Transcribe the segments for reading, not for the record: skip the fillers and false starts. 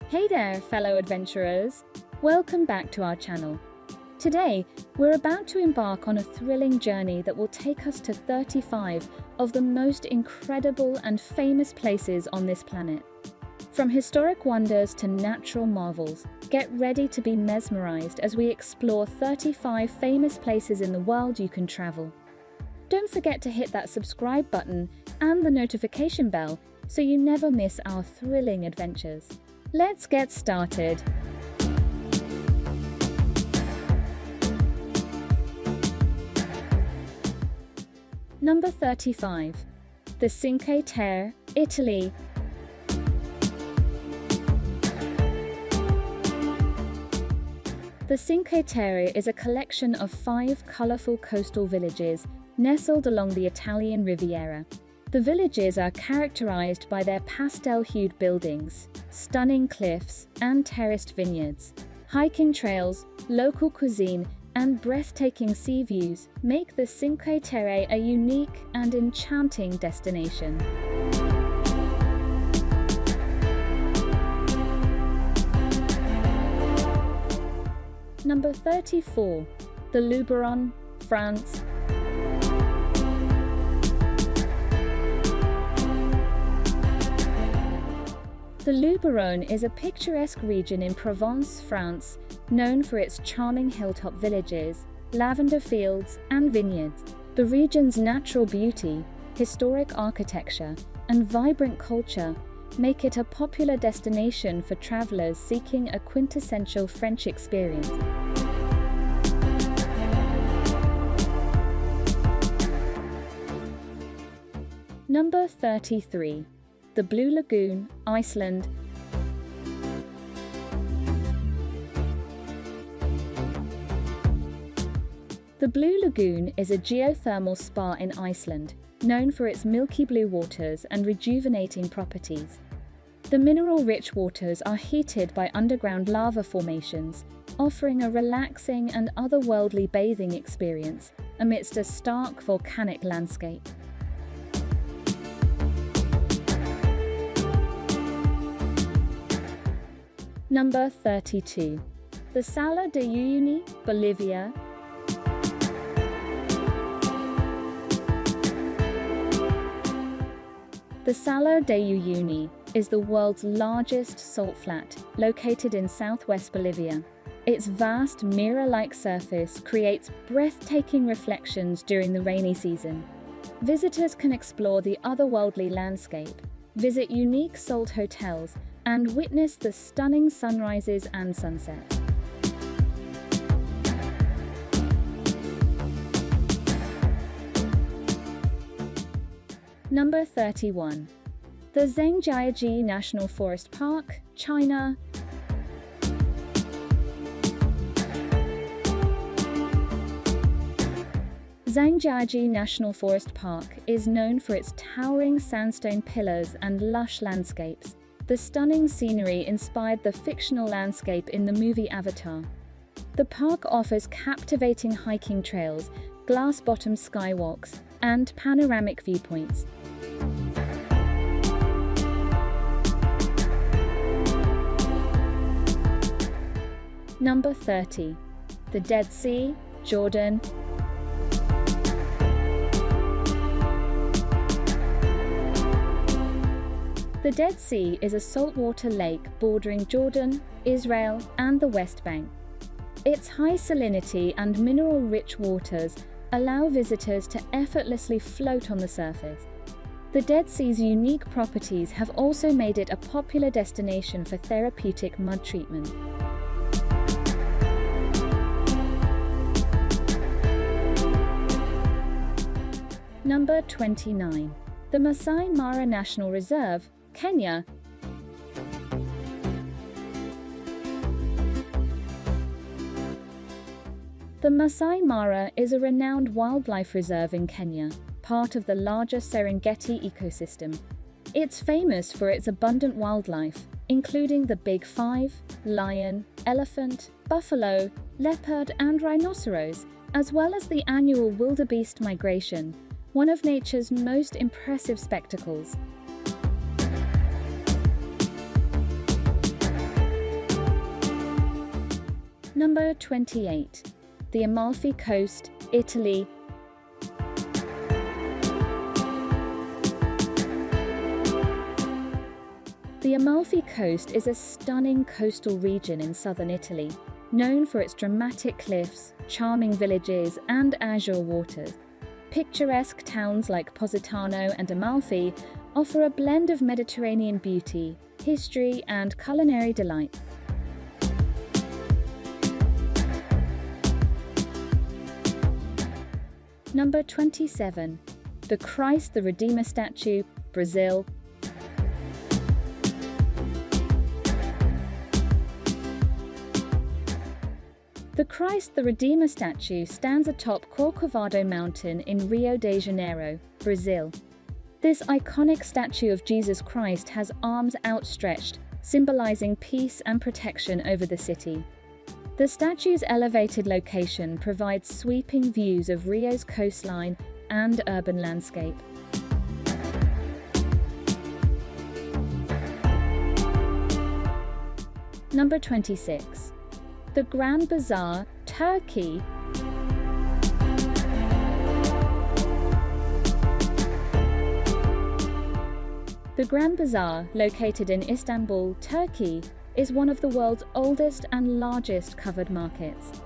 Hey there, fellow adventurers! Welcome back to our channel. Today, we're about to embark on a thrilling journey that will take us to 35 of the most incredible and famous places on this planet. From historic wonders to natural marvels, get ready to be mesmerized as we explore 35 famous places in the world you can travel. Don't forget to hit that subscribe button and the notification bell so you never miss our thrilling adventures. Let's get started. Number 35. The Cinque Terre, Italy. The Cinque Terre is a collection of 5 colorful coastal villages nestled along the Italian Riviera. The villages are characterized by their pastel-hued buildings, stunning cliffs, and terraced vineyards. Hiking trails, local cuisine, and breathtaking sea views make the Cinque Terre a unique and enchanting destination. Number 34. The Luberon, France. The Luberon is a picturesque region in Provence, France, known for its charming hilltop villages, lavender fields, and vineyards. The region's natural beauty, historic architecture, and vibrant culture make it a popular destination for travelers seeking a quintessential French experience. Number 33. The Blue Lagoon, Iceland. The Blue Lagoon is a geothermal spa in Iceland, known for its milky blue waters and rejuvenating properties. The mineral-rich waters are heated by underground lava formations, offering a relaxing and otherworldly bathing experience amidst a stark volcanic landscape. Number 32. The Salar de Uyuni, Bolivia. The Salar de Uyuni is the world's largest salt flat, located in southwest Bolivia. Its vast mirror-like surface creates breathtaking reflections during the rainy season. Visitors can explore the otherworldly landscape, visit unique salt hotels, and witness the stunning sunrises and sunsets. Number 31. The Zhangjiajie National Forest Park, China. Zhangjiajie National Forest Park is known for its towering sandstone pillars and lush landscapes. The stunning scenery inspired the fictional landscape in the movie Avatar. The park offers captivating hiking trails, glass-bottom skywalks, and panoramic viewpoints. Number 30. The Dead Sea, Jordan. The Dead Sea is a saltwater lake bordering Jordan, Israel, and the West Bank. Its high salinity and mineral-rich waters allow visitors to effortlessly float on the surface. The Dead Sea's unique properties have also made it a popular destination for therapeutic mud treatment. Number 29. The Masai Mara National Reserve, Kenya. The Masai Mara is a renowned wildlife reserve in Kenya, part of the larger Serengeti ecosystem. It's famous for its abundant wildlife, including the Big Five, lion, elephant, buffalo, leopard, and rhinoceros, as well as the annual wildebeest migration, one of nature's most impressive spectacles. Number 28. The Amalfi Coast, Italy. The Amalfi Coast is a stunning coastal region in southern Italy, known for its dramatic cliffs, charming villages, and azure waters. Picturesque towns like Positano and Amalfi offer a blend of Mediterranean beauty, history, and culinary delight. Number 27. The Christ the Redeemer statue, Brazil. The Christ the Redeemer statue stands atop Corcovado Mountain in Rio de Janeiro, Brazil. This iconic statue of Jesus Christ has arms outstretched, symbolizing peace and protection over the city. The statue's elevated location provides sweeping views of Rio's coastline and urban landscape. Number 26. The Grand Bazaar, Turkey. The Grand Bazaar, located in Istanbul, Turkey, is one of the world's oldest and largest covered markets.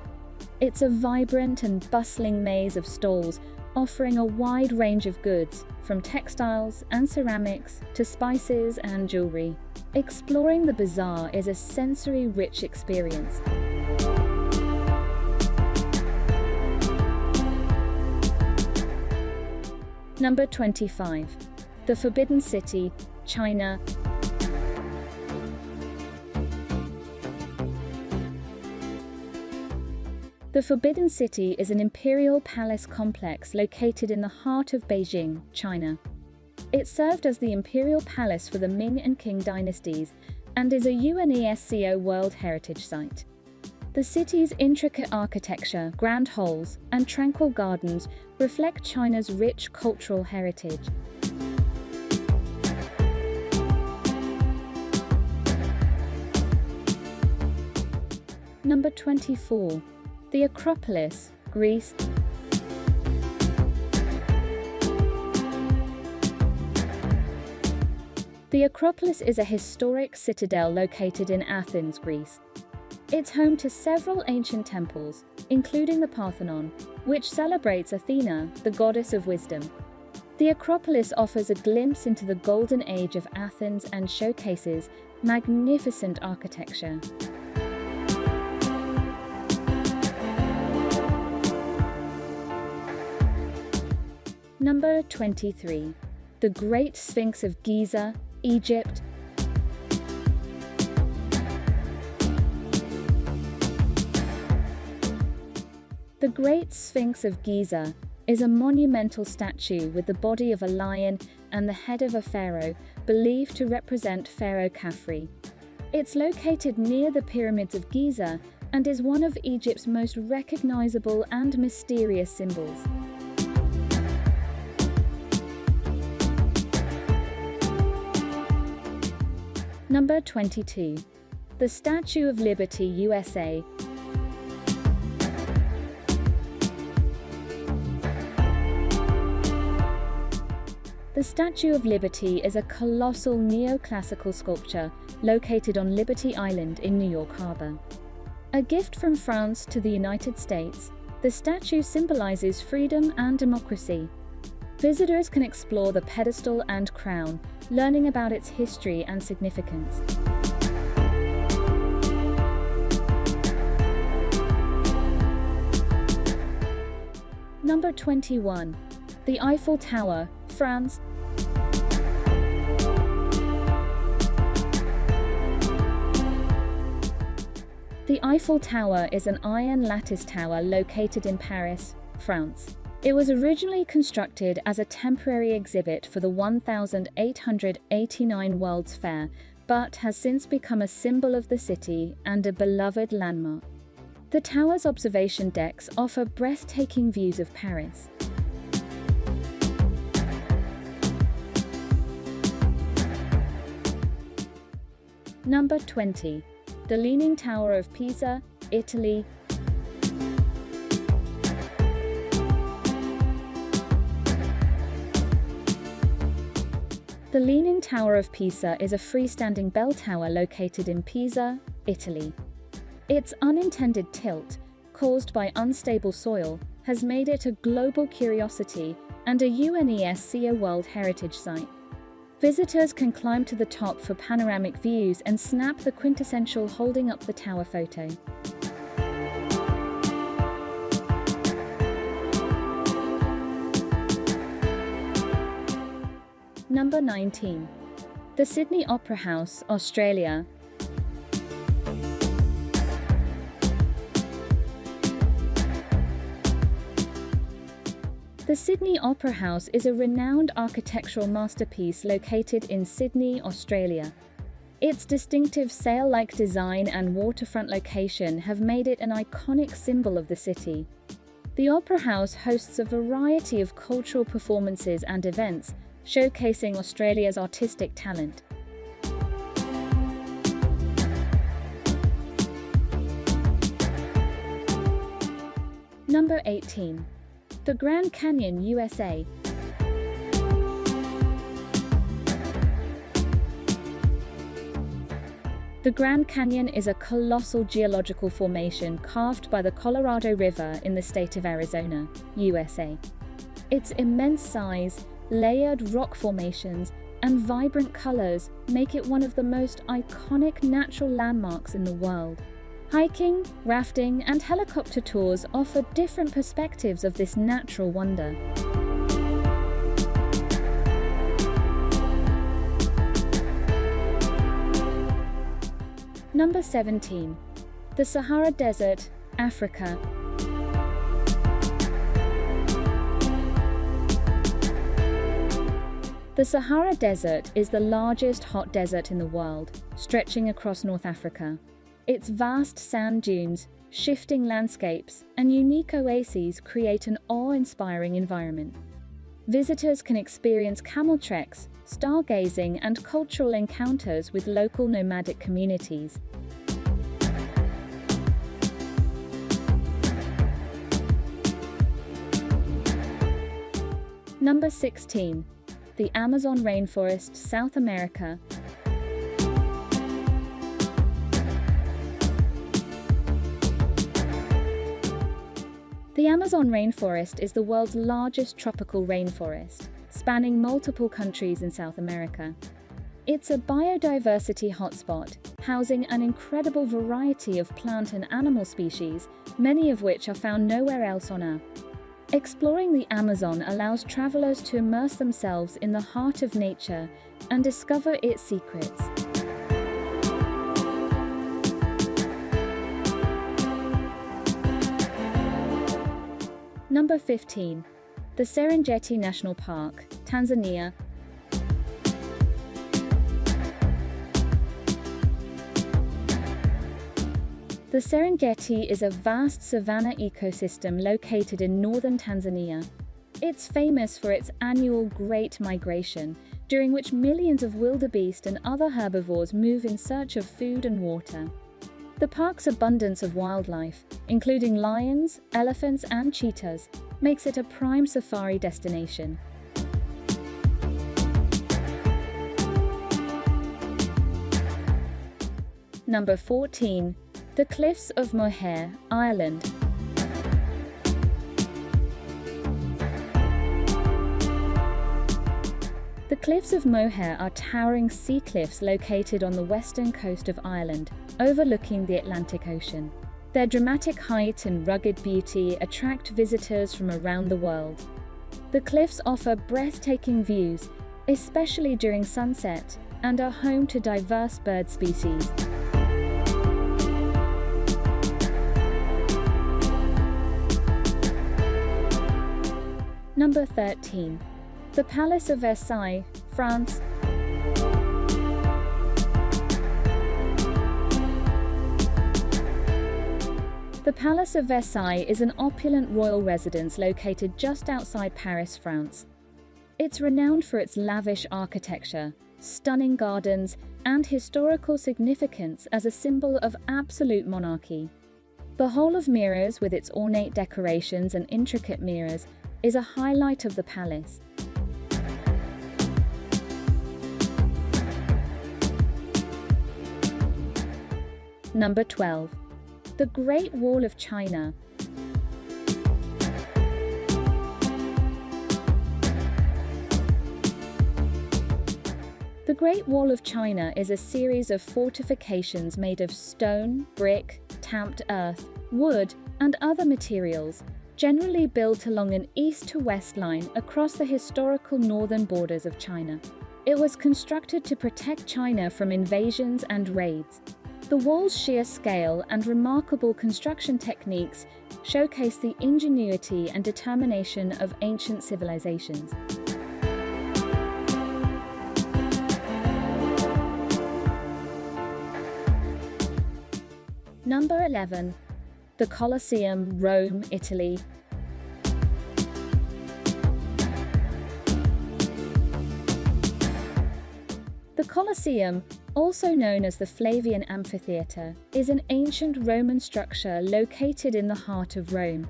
It's a vibrant and bustling maze of stalls offering a wide range of goods, from textiles and ceramics to spices and jewelry. Exploring the bazaar is a sensory-rich experience. Number 25. The Forbidden City, China. The Forbidden City is an imperial palace complex located in the heart of Beijing, China. It served as the imperial palace for the Ming and Qing dynasties and is a UNESCO World Heritage Site. The city's intricate architecture, grand halls, and tranquil gardens reflect China's rich cultural heritage. Number 24. The Acropolis, Greece. The Acropolis is a historic citadel located in Athens, Greece. It's home to several ancient temples, including the Parthenon, which celebrates Athena, the goddess of wisdom. The Acropolis offers a glimpse into the golden age of Athens and showcases magnificent architecture. Number 23. The Great Sphinx of Giza, Egypt. The Great Sphinx of Giza is a monumental statue with the body of a lion and the head of a pharaoh, believed to represent Pharaoh Khafre. It's located near the pyramids of Giza and is one of Egypt's most recognizable and mysterious symbols. Number 22. The Statue of Liberty, USA. The Statue of Liberty is a colossal neoclassical sculpture located on Liberty Island in New York Harbor. A gift from France to the United States, the statue symbolizes freedom and democracy. Visitors can explore the pedestal and crown, learning about its history and significance. Number 21. The Eiffel Tower, France. The Eiffel Tower is an iron lattice tower located in Paris, France. It was originally constructed as a temporary exhibit for the 1889 World's Fair, but has since become a symbol of the city and a beloved landmark. The tower's observation decks offer breathtaking views of Paris. Number 20. The Leaning Tower of Pisa, Italy. The Leaning Tower of Pisa is a freestanding bell tower located in Pisa, Italy. Its unintended tilt, caused by unstable soil, has made it a global curiosity and a UNESCO World Heritage Site. Visitors can climb to the top for panoramic views and snap the quintessential holding up the tower photo. Number 19. The Sydney Opera House, Australia. The Sydney Opera House is a renowned architectural masterpiece located in Sydney, Australia. Its distinctive sail-like design and waterfront location have made it an iconic symbol of the city. The Opera House hosts a variety of cultural performances and events, showcasing Australia's artistic talent. Number 18. The Grand Canyon, USA. The Grand Canyon is a colossal geological formation carved by the Colorado River in the state of Arizona, USA. Its immense size, layered rock formations, and vibrant colors make it one of the most iconic natural landmarks in the world. Hiking, rafting, and helicopter tours offer different perspectives of this natural wonder. Number 17. The Sahara Desert, Africa. The Sahara Desert is the largest hot desert in the world, stretching across North Africa. Its vast sand dunes, shifting landscapes, and unique oases create an awe-inspiring environment. Visitors can experience camel treks, stargazing, and cultural encounters with local nomadic communities. Number 16. The Amazon rainforest, South America. The Amazon rainforest is the world's largest tropical rainforest, spanning multiple countries in South America. It's a biodiversity hotspot, housing an incredible variety of plant and animal species, many of which are found nowhere else on Earth. Exploring the Amazon allows travelers to immerse themselves in the heart of nature and discover its secrets. Number 15. The Serengeti National Park, Tanzania. The Serengeti is a vast savanna ecosystem located in northern Tanzania. It's famous for its annual Great Migration, during which millions of wildebeest and other herbivores move in search of food and water. The park's abundance of wildlife, including lions, elephants, and cheetahs, makes it a prime safari destination. Number 14. The Cliffs of Moher, Ireland. The Cliffs of Moher are towering sea cliffs located on the western coast of Ireland, overlooking the Atlantic Ocean. Their dramatic height and rugged beauty attract visitors from around the world. The cliffs offer breathtaking views, especially during sunset, and are home to diverse bird species. Number 13. The Palace of Versailles, France. The Palace of Versailles is an opulent royal residence located just outside Paris, France. It's renowned for its lavish architecture, stunning gardens, and historical significance as a symbol of absolute monarchy. The Hall of Mirrors, with its ornate decorations and intricate mirrors, is a highlight of the palace. Number 12. The Great Wall of China. The Great Wall of China is a series of fortifications made of stone, brick, tamped earth, wood, and other materials, generally built along an east-to-west line across the historical northern borders of China. It was constructed to protect China from invasions and raids. The wall's sheer scale and remarkable construction techniques showcase the ingenuity and determination of ancient civilizations. Number 11. The Colosseum, Rome, Italy. The Colosseum, also known as the Flavian Amphitheatre, is an ancient Roman structure located in the heart of Rome.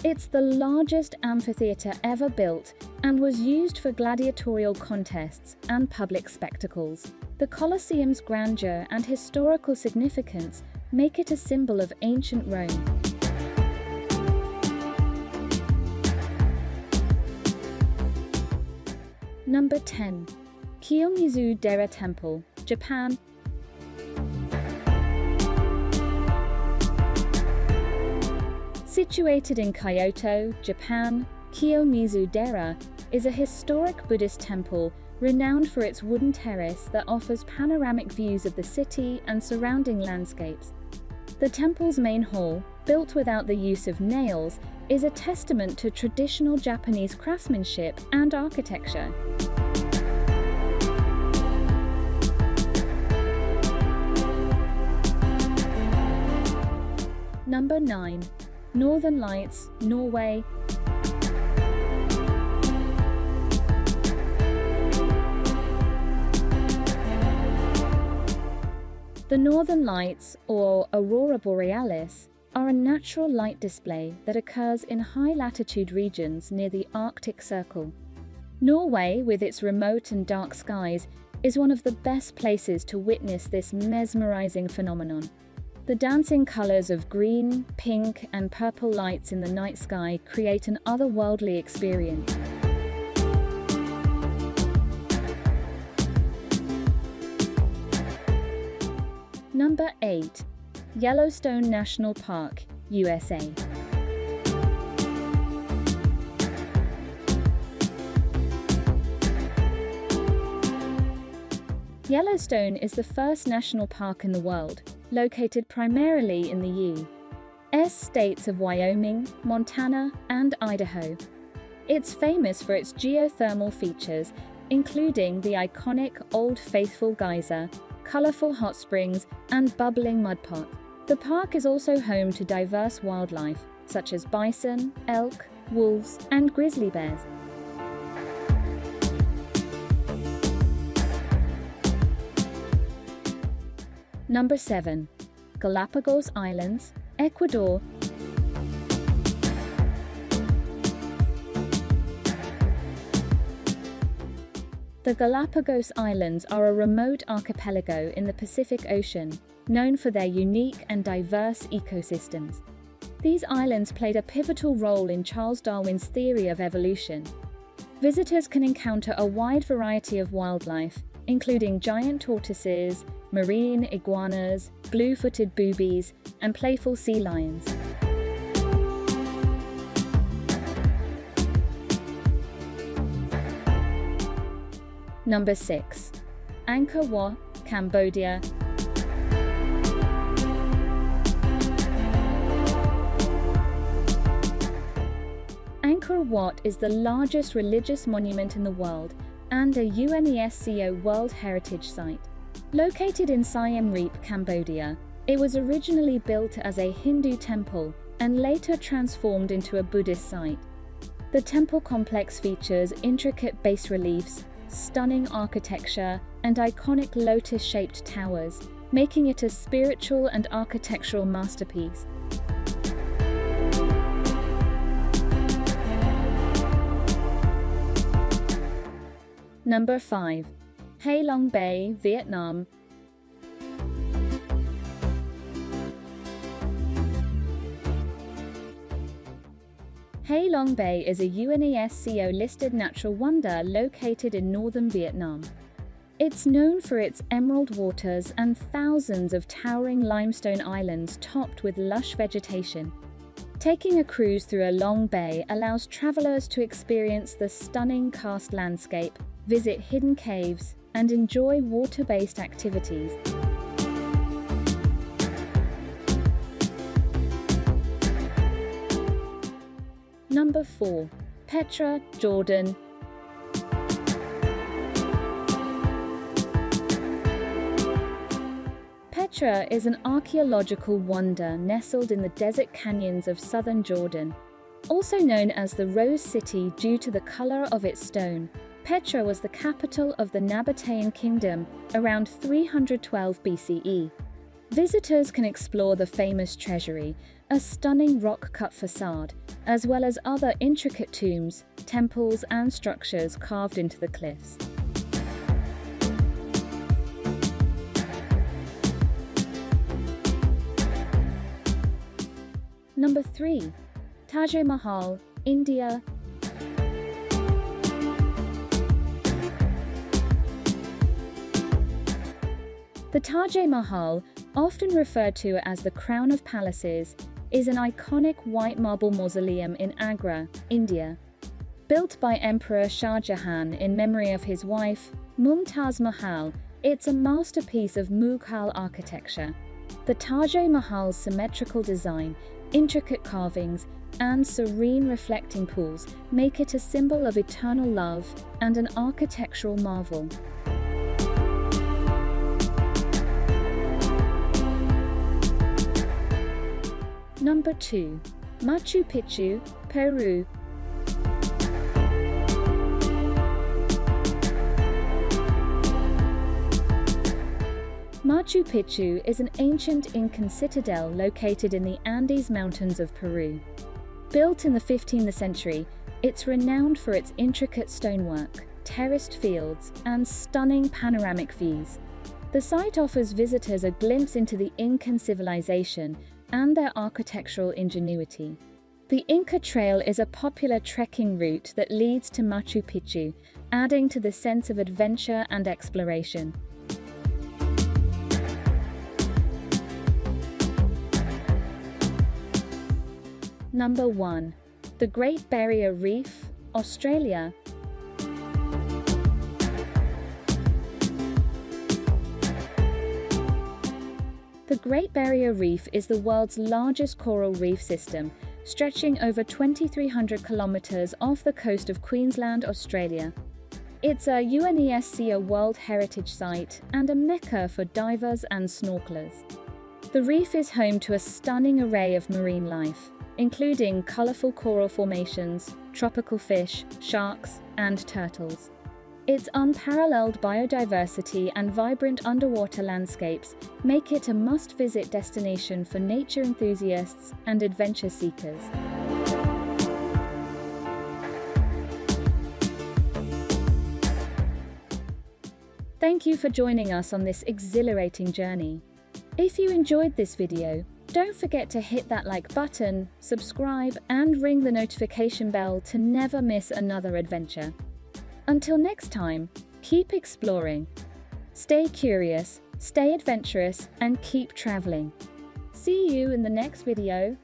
It's the largest amphitheatre ever built and was used for gladiatorial contests and public spectacles. The Colosseum's grandeur and historical significance make it a symbol of ancient Rome. Number 10. Kiyomizu-dera Temple, Japan. Situated in Kyoto, Japan, Kiyomizu-dera is a historic Buddhist temple renowned for its wooden terrace that offers panoramic views of the city and surrounding landscapes. The temple's main hall, built without the use of nails, is a testament to traditional Japanese craftsmanship and architecture. Number 9. Northern Lights, Norway. The Northern Lights, or Aurora Borealis, are a natural light display that occurs in high-latitude regions near the Arctic Circle. Norway, with its remote and dark skies, is one of the best places to witness this mesmerizing phenomenon. The dancing colors of green, pink, and purple lights in the night sky create an otherworldly experience. Number 8. Yellowstone National Park, USA. Yellowstone is the first national park in the world, located primarily in the U.S. states of Wyoming, Montana, and Idaho. It's famous for its geothermal features, including the iconic Old Faithful geyser, colorful hot springs, and bubbling mud pot. The park is also home to diverse wildlife, such as bison, elk, wolves, and grizzly bears. Number 7. Galapagos Islands, Ecuador. The Galapagos Islands are a remote archipelago in the Pacific Ocean, known for their unique and diverse ecosystems. These islands played a pivotal role in Charles Darwin's theory of evolution. Visitors can encounter a wide variety of wildlife, including giant tortoises, marine iguanas, blue-footed boobies, and playful sea lions. Number 6. Angkor Wat, Cambodia. Angkor Wat is the largest religious monument in the world and a UNESCO World Heritage Site. Located in Siem Reap, Cambodia, it was originally built as a Hindu temple and later transformed into a Buddhist site. The temple complex features intricate bas reliefs, stunning architecture, and iconic lotus-shaped towers, making it a spiritual and architectural masterpiece. Number 5. Ha Long Bay, Vietnam. Ha Long Bay is a UNESCO-listed natural wonder located in northern Vietnam. It's known for its emerald waters and thousands of towering limestone islands topped with lush vegetation. Taking a cruise through a long bay allows travelers to experience the stunning karst landscape, visit hidden caves, and enjoy water-based activities. Number 4. Petra, Jordan. Petra is an archaeological wonder nestled in the desert canyons of southern Jordan. Also known as the Rose City due to the color of its stone, Petra was the capital of the Nabatean Kingdom around 312 BCE. Visitors can explore the famous treasury, a stunning rock-cut facade, as well as other intricate tombs, temples, and structures carved into the cliffs. Number 3. Taj Mahal, India. The Taj Mahal, often referred to as the Crown of Palaces, is an iconic white marble mausoleum in Agra, India. Built by Emperor Shah Jahan in memory of his wife, Mumtaz Mahal, it's a masterpiece of Mughal architecture. The Taj Mahal's symmetrical design, intricate carvings, and serene reflecting pools make it a symbol of eternal love and an architectural marvel. Number 2. Machu Picchu, Peru. Machu Picchu is an ancient Incan citadel located in the Andes Mountains of Peru. Built in the 15th century, it's renowned for its intricate stonework, terraced fields, and stunning panoramic views. The site offers visitors a glimpse into the Incan civilization and their architectural ingenuity. The Inca Trail is a popular trekking route that leads to Machu Picchu, adding to the sense of adventure and exploration. Number 1. The Great Barrier Reef, Australia. The Great Barrier Reef is the world's largest coral reef system, stretching over 2,300 kilometers off the coast of Queensland, Australia. It's a UNESCO World Heritage Site and a mecca for divers and snorkelers. The reef is home to a stunning array of marine life, including colorful coral formations, tropical fish, sharks, and turtles. Its unparalleled biodiversity and vibrant underwater landscapes make it a must-visit destination for nature enthusiasts and adventure seekers. Thank you for joining us on this exhilarating journey. If you enjoyed this video, don't forget to hit that like button, subscribe, and ring the notification bell to never miss another adventure. Until next time, keep exploring. Stay curious, stay adventurous, and keep traveling. See you in the next video.